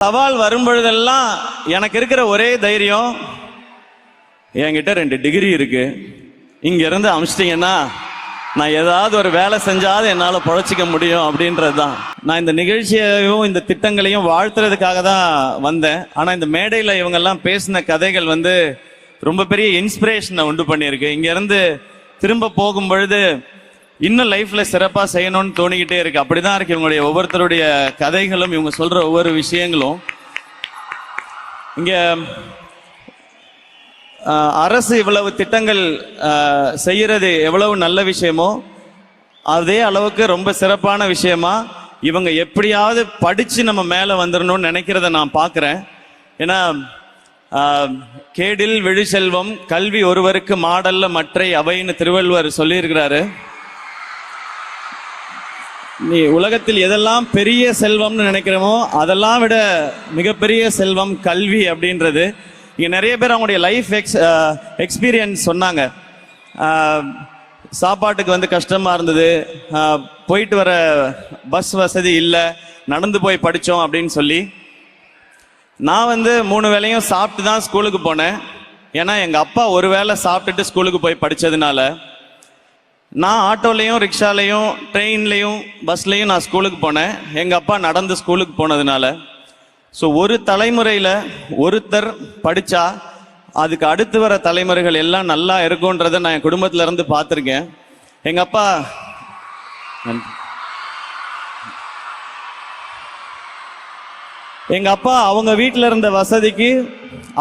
சவால் வரும்பொழுதெல்லாம் எனக்கு இருக்கிற ஒரே தைரியம், என்கிட்ட 2 டிகிரி இருக்கு, இங்க இருந்து அமிச்சிட்டீங்கன்னா நான் ஏதாவது ஒரு வேலை செஞ்சாது என்னால பொழைச்சிக்க முடியும் அப்படின்றது தான். நான் இந்த நிகழ்ச்சியையும் இந்த திட்டங்களையும் வாழ்த்துறதுக்காக தான் வந்தேன். ஆனா இந்த மேடையில இவங்கெல்லாம் பேசின கதைகள் ரொம்ப பெரிய இன்ஸ்பிரேஷனை உண்டு பண்ணியிருக்கு. இங்க இருந்து திரும்ப போகும் பொழுது இன்னும் லைஃப்ல சிறப்பா செய்யணும்னு தோணிக்கிட்டே இருக்கு. அப்படிதான் இருக்கு இவங்களுடைய ஒவ்வொருத்தருடைய கதைகளும், இவங்க சொல்ற ஒவ்வொரு விஷயங்களும். இங்க அரசு இவ்வளவு திட்டங்கள் செய்யறது எவ்வளவு நல்ல விஷயமோ அதே அளவுக்கு ரொம்ப சிறப்பான விஷயமா இவங்க எப்படியாவது படிச்சு நம்ம மேல வந்துடணும்னு நினைக்கிறத நான் பார்க்கிறேன். ஏன்னா கேடில் விழிசெல்வம் கல்வி ஒருவருக்கு மாடல்ல மற்றை அவைன்னு திருவள்ளுவர் சொல்லியிருக்கிறாரு. நீ உலகத்தில் எதெல்லாம் பெரிய செல்வம்னு நினைக்கிறோமோ அதெல்லாம் விட மிகப்பெரிய செல்வம் கல்வி அப்படின்றது. இங்கே நிறைய பேர் அவங்களுடைய லைஃப் எக்ஸ்பீரியன்ஸ் சொன்னாங்க. சாப்பாட்டுக்கு கஷ்டமாக இருந்தது, போயிட்டு வர பஸ் வசதி இல்லை, நடந்து போய் படித்தோம் அப்படின்னு சொல்லி. நான் 3 வேளையும் சாப்பிட்டு தான் ஸ்கூலுக்கு போனேன். ஏன்னா எங்கள் அப்பா ஒரு வேளை சாப்பிட்டுட்டு ஸ்கூலுக்கு போய் படித்ததுனால நான் ஆட்டோலையும் ரிக்ஷாலையும் ட்ரெயின்லையும் பஸ்லையும் நான் ஸ்கூலுக்கு போனேன். எங்கள் அப்பா நடந்து ஸ்கூலுக்கு போனதுனால. ஸோ ஒரு தலைமுறையில் ஒருத்தர் படித்தா அதுக்கு அடுத்து வர தலைமுறைகள் எல்லாம் நல்லா இருக்கும்ன்றதை நான் என் குடும்பத்துல இருந்து பார்த்துருக்கேன். எங்கள் அப்பா அவங்க வீட்டில் இருந்த வசதிக்கு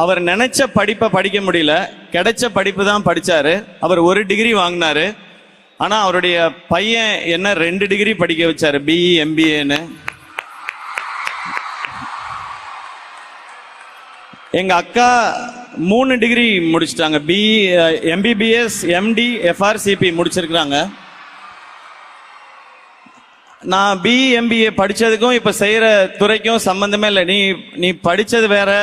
அவர் நினைச்ச படிப்பை படிக்க முடியல, கிடைச்ச படிப்பு தான் படிச்சாரு. அவர் 1 டிகிரி வாங்கினாரு. ஆனா அவருடைய பையன் என்ன 2 டிகிரி படிக்க வச்சாரு, பிஇ எம்பிஏன்னு. எங்க அக்கா 3 டிகிரி முடிச்சிட்டாங்க, பிஇ எம்பிபிஎஸ் எம்டி எஃப்ஆர்சிபி முடிச்சிருக்கிறாங்க. நான் பிஇ எம்பிஏ படிச்சதுக்கும் இப்ப செய்யற துறைக்கும் சம்பந்தமே இல்லை. நீ படிச்சது வேற,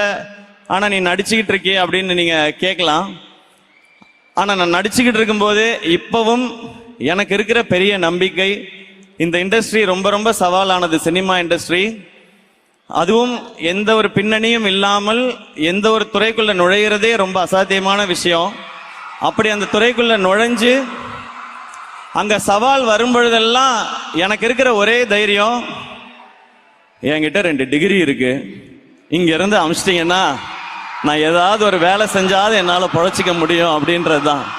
ஆனா நீ நடிச்சுக்கிட்டு இருக்கிய அப்படின்னு நீங்க கேட்கலாம். ஆனா நான் நடிச்சுக்கிட்டு இருக்கும்போது இப்பவும் எனக்கு இருக்கிற பெரிய நம்பிக்கை, இந்த இண்டஸ்ட்ரி ரொம்ப ரொம்ப சவாலானது, சினிமா இண்டஸ்ட்ரி. அதுவும் எந்த ஒரு பின்னணியும் இல்லாமல் எந்த ஒரு துறைக்குள்ள நுழையிறதே ரொம்ப அசாத்தியமான விஷயம். அப்படி அந்த துறைக்குள்ள நுழைஞ்சு அங்க சவால் வரும்பொழுதெல்லாம் எனக்கு இருக்கிற ஒரே தைரியம், என்கிட்ட 2 டிகிரி இருக்கு, இங்க இருந்து அமிச்சிட்டீங்கன்னா நான் ஏதாவது ஒரு வேலை செஞ்சாது என்னால பொழைச்சிக்க முடியும் அப்படின்றது தான்.